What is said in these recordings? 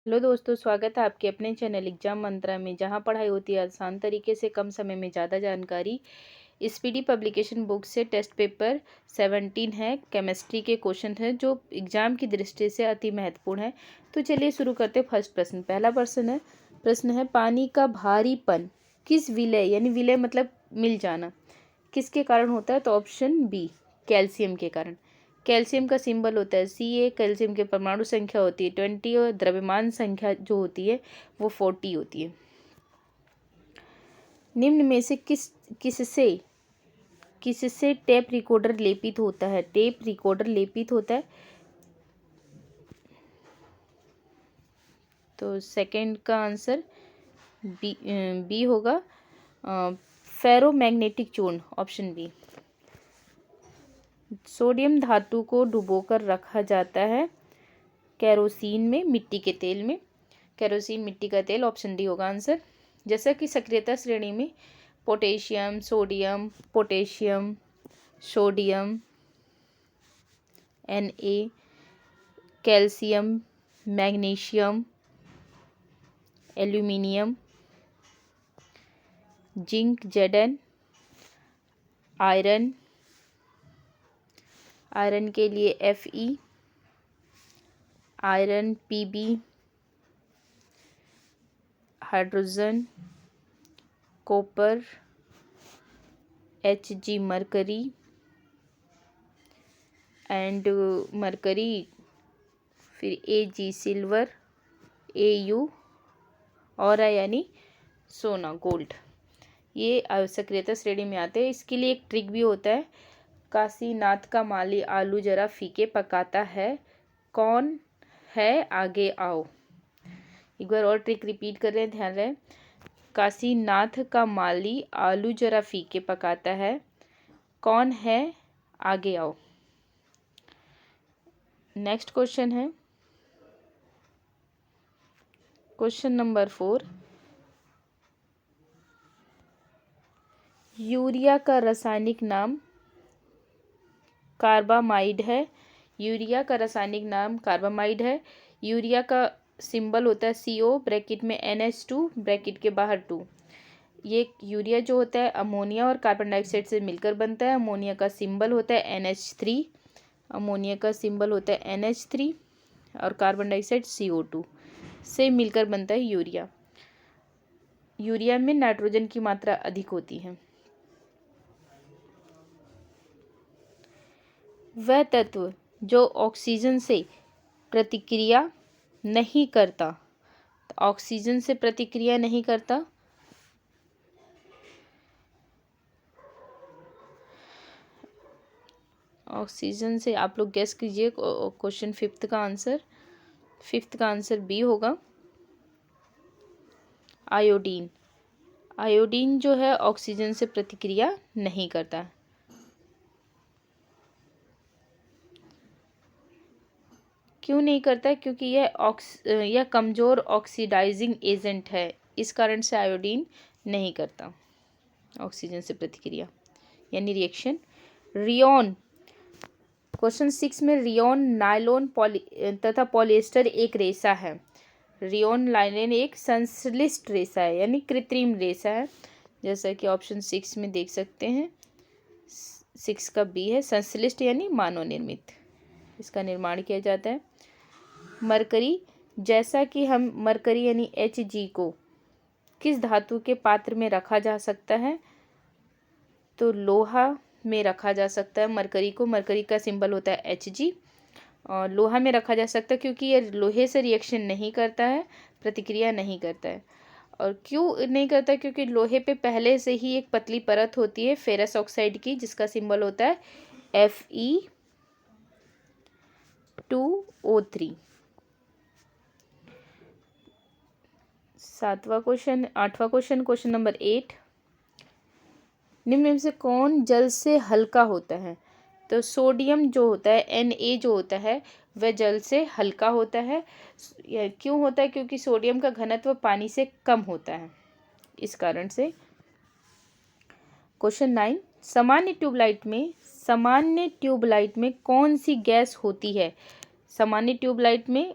Hello दोस्तों, स्वागत है आपके अपने चैनल एग्जाम मंत्रा में, जहां पढ़ाई होती है आसान तरीके से, कम समय में ज़्यादा जानकारी। स्पीडी पब्लिकेशन बुक से टेस्ट पेपर 17 है, केमिस्ट्री के क्वेश्चन है जो एग्जाम की दृष्टि से अति महत्वपूर्ण है। तो चलिए शुरू करते हैं। फर्स्ट प्रश्न, पहला प्रश्न है पानी का भारीपन किस विलय, यानी विलय मतलब मिल जाना, किसके कारण होता है? तो ऑप्शन बी, कैल्शियम के कारण। कैल्शियम का सिंबल होता है Ca। कैल्शियम की परमाणु संख्या होती है 20 और द्रव्यमान संख्या जो होती है वो 40 होती है। निम्न में से किससे किससे टेप रिकॉर्डर लेपित होता है? टेप रिकॉर्डर लेपित होता है तो सेकंड का आंसर बी होगा, फेरोमैग्नेटिक चूर्ण, ऑप्शन बी। सोडियम धातु को डुबोकर रखा जाता है केरोसिन में, मिट्टी के तेल में। केरोसिन मिट्टी का तेल, ऑप्शन डी होगा आंसर। जैसा कि सक्रियता श्रेणी में potassium, sodium, Na, calcium, magnesium, aluminium, zinc, Zn, iron के लिए Fe, iron Pb, hydrogen, copper, Hg, mercury and mercury, फिर Ag, सिल्वर, Au और यानी सोना, गोल्ड। ये सक्रियता श्रेणी में आते हैं। इसके लिए एक ट्रिक भी होता है। काशीनाथ का माली आलू जरा फीके पकाता है, कौन है आगे आओ। एक बार और ट्रिक रिपीट कर रहे हैं, ध्यान रहे। काशीनाथ का माली आलू जरा फीके पकाता है, कौन है आगे आओ। नेक्स्ट क्वेश्चन है क्वेश्चन नंबर 4। यूरिया का रासायनिक नाम कार्बामाइड है। यूरिया का रासायनिक नाम कार्बामाइड है। यूरिया का सिंबल होता है CO, ब्रैकेट में NH2, ब्रैकेट के बाहर 2। ये यूरिया जो होता है अमोनिया और कार्बन डाइऑक्साइड से मिलकर बनता है। अमोनिया का सिंबल होता है NH3, और कार्बन डाइऑक्साइड CO2 से मिलकर बनता है यूरिया। यूरिया में नाइट्रोजन की मात्रा अधिक होती है। वह तत्व जो ऑक्सीजन से प्रतिक्रिया नहीं करता, ऑक्सीजन से प्रतिक्रिया नहीं करता, ऑक्सीजन से, आप लोग गेस कीजिए क्वेश्चन फिफ्थ का आंसर बी होगा, आयोडीन। आयोडीन जो है ऑक्सीजन से प्रतिक्रिया नहीं करता। क्यों नहीं करता? क्योंकि यह कमज़ोर ऑक्सीडाइजिंग एजेंट है, इस कारण से आयोडीन नहीं करता ऑक्सीजन से प्रतिक्रिया, यानी रिएक्शन। रियोन, क्वेश्चन 6 में रियोन नायलॉन तथा पॉलिएस्टर एक रेशा है। रियोन नायलॉन एक संश्लिष्ट रेशा है, यानी कृत्रिम रेशा है, जैसा कि ऑप्शन 6 में देख सकते हैं। 6 का बी है, संश्लिष्ट यानी मानव निर्मित, इसका निर्माण किया जाता है। मरकरी, जैसा कि हम मरकरी यानी Hg को किस धातु के पात्र में रखा जा सकता है? तो लोहा में रखा जा सकता है मरकरी को। मरकरी का सिंबल होता है Hg, और लोहा में रखा जा सकता है क्योंकि ये लोहे से रिएक्शन नहीं करता है, प्रतिक्रिया नहीं करता है। और क्यों नहीं करता? क्योंकि लोहे पे पहले से ही एक पतली परत होती है फेरस ऑक्साइड की, जिसका सिंबल होता है Fe2O3। 8वां क्वेश्चन नंबर 8। निम्न में से कौन जल से हल्का होता है? तो सोडियम जो होता है Na जो होता है वह जल से हल्का होता है। यह क्यों होता है? क्योंकि सोडियम का घनत्व पानी से कम होता है, इस कारण से। क्वेश्चन 9, सामान्य ट्यूबलाइट में कौन सी गैस होती है? सामान्य ट्यूबलाइट में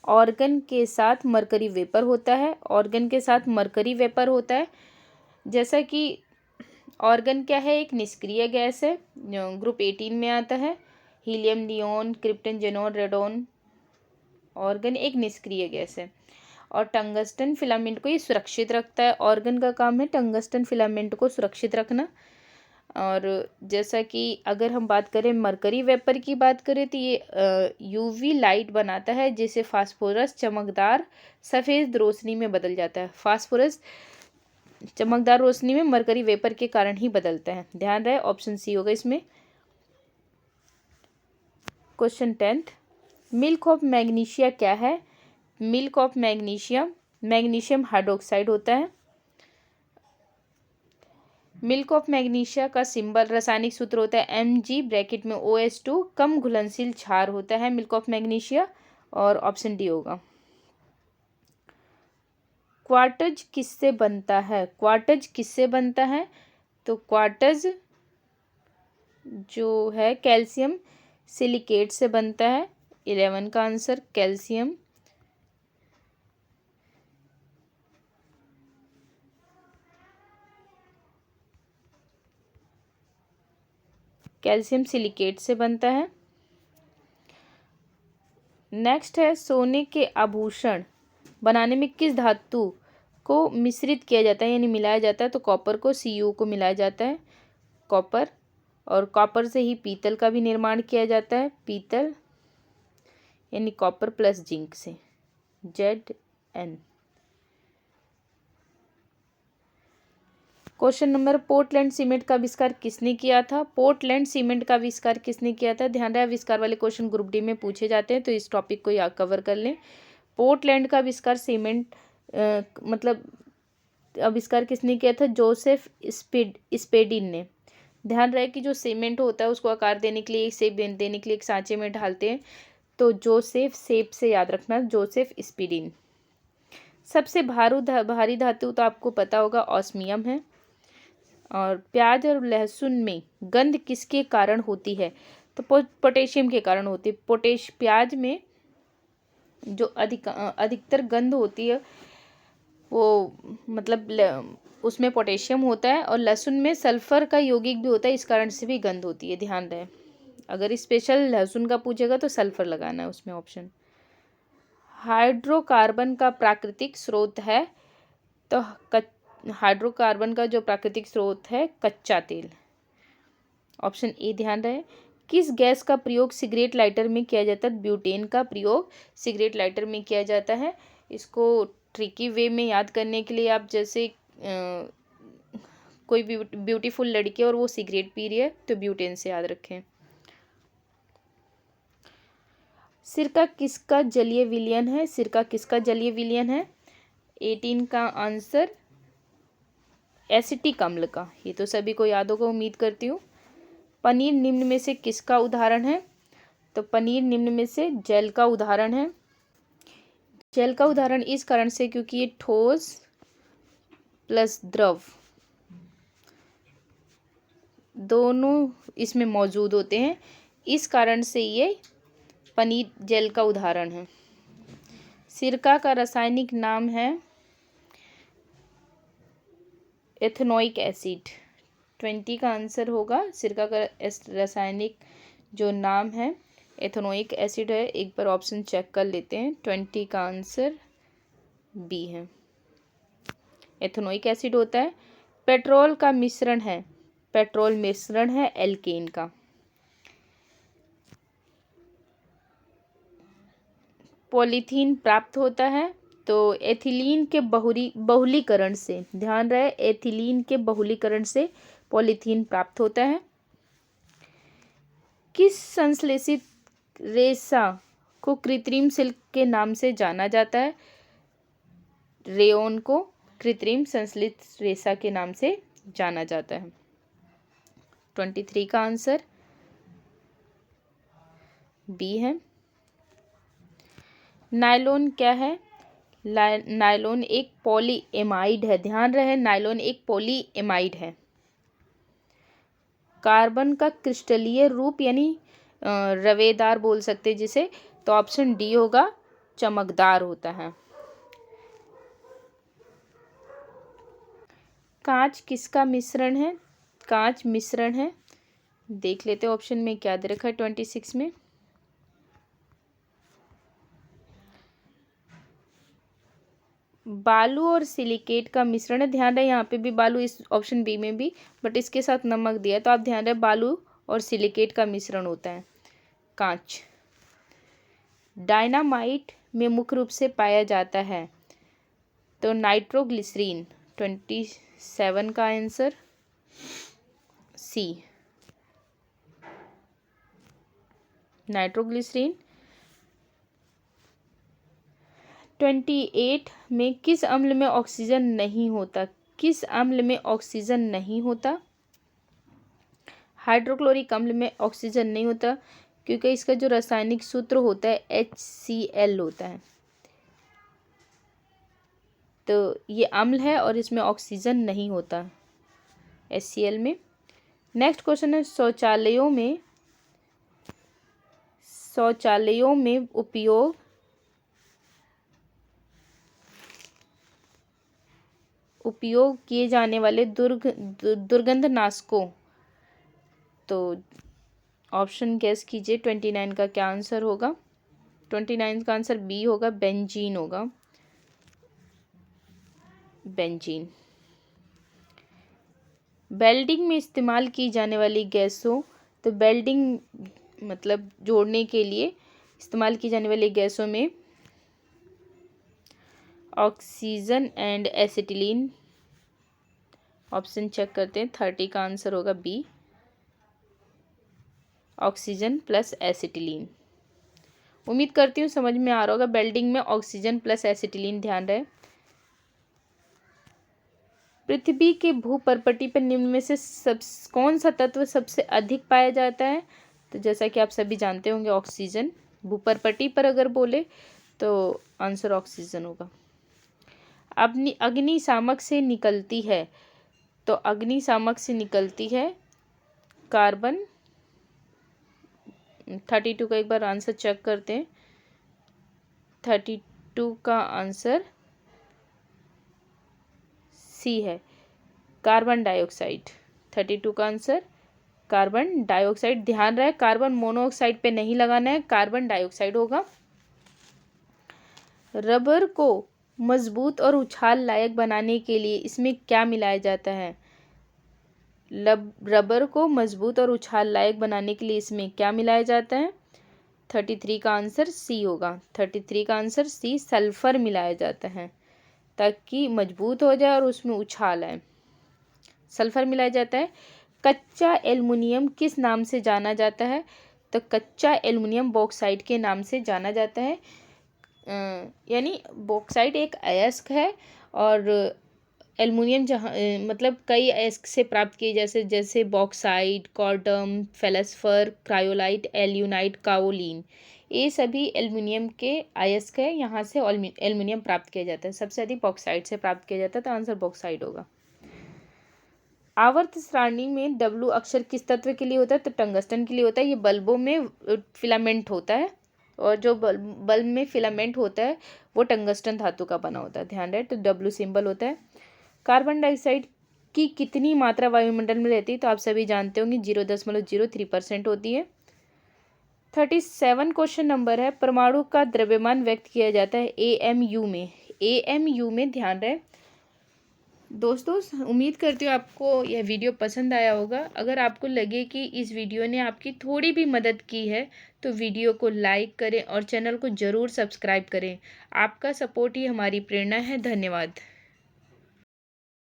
ऑर्गन के साथ मरकरी वेपर होता है, ऑर्गन के साथ मरकरी वेपर होता है। जैसा कि ऑर्गन क्या है, एक निष्क्रिय गैस है, ग्रुप 18 में आता है। Helium, neon, krypton, xenon, radon. Organ एक निष्क्रिय गैस है। और टंगस्टन फिलामेंट को ये सुरक्षित रखता है। ऑर्गन का काम है टंगस्टन फिलामेंट को सुरक्षित रखना। और जैसा कि अगर हम बात करें मरकरी वेपर की बात करें तो ये यूवी लाइट बनाता है, जिसे फास्फोरस चमकदार सफ़ेद रोशनी में बदल जाता है। फास्फोरस चमकदार रोशनी में मरकरी वेपर के कारण ही बदलता है। ध्यान रहे ऑप्शन सी होगा इसमें। Question 10th, milk of magnesia क्या है? Milk of magnesium magnesium hydroxide होता है। मिल्क ऑफ मैग्नीशिया का सिंबल रासायनिक सूत्र होता है Mg ब्रैकेट में OH2। कम घुलनशील क्षार होता है मिल्क ऑफ मैग्नीशिया, और ऑप्शन डी होगा। क्वार्टज किससे बनता है? क्वार्टज किससे बनता है? तो क्वार्टज जो है कैल्शियम सिलिकेट से बनता है। 11 का आंसर कैल्शियम सिलिकेट से बनता है। नेक्स्ट है सोने के आभूषण बनाने में किस धातु को मिश्रित किया जाता है यानी मिलाया जाता है? तो कॉपर को Cu को मिलाया जाता है, कॉपर। और कॉपर से ही पीतल का भी निर्माण किया जाता है, पीतल यानी कॉपर प्लस जिंक से, Zn। Question number, Portland cement का आविष्कार किसने किया था? पोर्टलैंड सीमेंट का आविष्कार किसने किया था? ध्यान रहे आविष्कार वाले क्वेश्चन ग्रुप डी में पूछे जाते हैं, तो इस टॉपिक को याद कवर कर लें। पोर्टलैंड का आविष्कार सीमेंट मतलब आविष्कार किसने किया था? जोसेफ स्पेडिन ने। ध्यान रहे कि जो सीमेंट होता है उसको आकार देने के लिए, शेप देने के लिए एक सांचे में ढालते हैं, तो जोसेफ शेप से याद रखना, जोसेफ स्पेडिन। सबसे भारी धातु तो आपको पता होगा ऑस्मियम है। और प्याज और लहसुन में गंध किसके कारण होती है? तो पोटेशियम के कारण होती है। प्याज में जो अधिकतर गंध होती है वो मतलब उसमें पोटेशियम होता है, और लहसुन में सल्फर का यौगिक भी होता है, इस कारण से भी गंध होती है। ध्यान रहे अगर स्पेशल लहसुन का पूछेगा तो सल्फर लगाना है उसमें ऑप्शन। हाइड्रोकार्बन का प्राकृतिक स्रोत है, तो हाइड्रोकार्बन का जो प्राकृतिक स्रोत है कच्चा तेल, ऑप्शन ए। ध्यान रहे किस गैस का प्रयोग सिगरेट लाइटर में किया जाता है? ब्यूटेन का प्रयोग सिगरेट लाइटर में किया जाता है। इसको ट्रिकी वे में याद करने के लिए आप जैसे कोई ब्यूटीफुल लड़की और वो सिगरेट पी रही है तो ब्यूटेन से याद रखें। सिरका किसका जलीय विलयन है? सिरका किसका जलीय विलयन है? 18 का आंसर एसिटिक अम्ल का। ये तो सभी को याद होगा उम्मीद करती हूँ। पनीर निम्न में से किसका उदाहरण है? तो पनीर निम्न में से जेल का उदाहरण है। जेल का उदाहरण इस कारण से क्योंकि ये ठोस प्लस द्रव दोनों इसमें मौजूद होते हैं, इस कारण से ये पनीर जेल का उदाहरण है। सिरका का रासायनिक नाम है एथेनोइक एसिड। 20 का आंसर होगा। सिरका का रासायनिक जो नाम है एथेनोइक एसिड है। एक बार ऑप्शन चेक कर लेते हैं। 20 का आंसर बी है, एथेनोइक एसिड होता है। पेट्रोल का मिश्रण है, पेट्रोल मिश्रण है एल्केन का। पॉलीथीन प्राप्त होता है तो एथिलीन के बहुलीकरण से, ध्यान रहे एथिलीन के बहुलीकरण से पॉलीथीन प्राप्त होता है। किस संश्लेषित रेशा को कृत्रिम सिल्क के नाम से जाना जाता है? रेयोन को कृत्रिम संश्लेषित रेशा के नाम से जाना जाता है। 23 का आंसर बी है। नायलॉन क्या है? नायलॉन एक पॉलीएमाइड है। ध्यान रहे नायलॉन एक पॉलीएमाइड है। कार्बन का क्रिस्टलीय रूप यानी रवेदार बोल सकते जिसे, तो ऑप्शन डी होगा चमकदार होता है। कांच किसका मिश्रण है? कांच मिश्रण है। देख लेते हैं ऑप्शन में क्या दे रखा है 26 में। बालू और सिलिकेट का मिश्रण है। ध्यान रहे यहाँ पे भी बालू, इस ऑप्शन बी में भी, बट इसके साथ नमक दिया है, तो आप ध्यान रहे बालू और सिलिकेट का मिश्रण होता है कांच। डायनामाइट में मुख्य रूप से पाया जाता है, तो नाइट्रोग्लिसरीन। 27 का आंसर सी, नाइट्रोग्लिसरीन। 28 में किस अम्ल में ऑक्सीजन नहीं होता? किस अम्ल में ऑक्सीजन नहीं होता? हाइड्रोक्लोरिक अम्ल में ऑक्सीजन नहीं होता क्योंकि इसका जो रासायनिक सूत्र होता है HCl होता है, तो ये अम्ल है और इसमें ऑक्सीजन नहीं होता HCl में। नेक्स्ट क्वेश्चन है शौचालयों में उपयोग किए जाने वाले दुर्गंधनाशकों, तो ऑप्शन गैस कीजिए 29 का क्या आंसर होगा। 29 का आंसर बी होगा, बेंजीन होगा, बेंजीन। वेल्डिंग में इस्तेमाल की जाने वाली गैसों, तो वेल्डिंग मतलब जोड़ने के लिए इस्तेमाल की जाने वाली गैसों में oxygen and acetylene. Option check करते हैं, 30 का आंसर होगा बी, ऑक्सीजन प्लस एसिटिलीन। उम्मीद करती हूँ समझ में आ रहा होगा। वेल्डिंग में ऑक्सीजन प्लस एसिटिलीन, ध्यान रहे। पृथ्वी के भूपर्पटी पर निम्न में से कौन सा तत्व सबसे अधिक पाया जाता है? तो जैसा कि आप सभी जानते होंगे ऑक्सीजन। भूपर्पटी पर अगर बोले तो आंसर ऑक्सीजन होगा। अपनी अग्निशामक से निकलती है, तो अग्निशामक से निकलती है कार्बन। 32 का एक बार आंसर चेक करते हैं। 32 का आंसर सी है, कार्बन डाइऑक्साइड। 32 का आंसर कार्बन डाइऑक्साइड। ध्यान रहे कार्बन मोनोऑक्साइड पे नहीं लगाना है, कार्बन डाइऑक्साइड होगा। रबर को मजबूत और उछाल लायक बनाने के लिए इसमें क्या मिलाया जाता है? रबर को मजबूत और उछाल लायक बनाने के लिए इसमें क्या मिलाया जाता है? 33 का आंसर सी होगा। 33 का आंसर सी, सल्फर मिलाया जाता है ताकि मजबूत हो जाए और उसमें उछाल आए। सल्फर मिलाया जाता है। कच्चा एल्युमिनियम किस नाम से जाना जाता है? तो कच्चा एल्युमिनियम बॉक्साइट के नाम से जाना जाता है। यानी बॉक्साइट एक अयस्क है और एल्युमिनियम जहाँ मतलब कई अयस्क से प्राप्त किए, जैसे बॉक्साइट, कॉर्डम, फेल्सफर, क्रायोलाइट, एल्यूनाइट, काओलिन, ये सभी एल्युमिनियम के अयस्क है। यहाँ से एल्युमिनियम प्राप्त किया जाता है। सबसे अधिक बॉक्साइट से प्राप्त किया जाता है, तो आंसर बॉक्साइट होगा। आवर्त सारणी में W अक्षर किस तत्व के लिए होता है? तो टंगस्टन के लिए होता है। ये बल्बों में फिलामेंट होता है और जो बल्ब में फिलामेंट होता है वो टंगस्टन धातु का बना होता है, ध्यान रहे। तो W सिंबल होता है। कार्बन डाइऑक्साइड की कितनी मात्रा वायुमंडल में रहती है? तो आप सभी जानते होंगे 0.03% होती है। 37 क्वेश्चन नंबर है, परमाणु का द्रव्यमान व्यक्त किया जाता है AMU में। AMU में ध्यान रहे। दोस्तों उम्मीद करती हूँ आपको यह वीडियो पसंद आया होगा। अगर आपको लगे कि इस वीडियो ने आपकी थोड़ी भी मदद की है तो वीडियो को लाइक करें और चैनल को ज़रूर सब्सक्राइब करें। आपका सपोर्ट ही हमारी प्रेरणा है। धन्यवाद।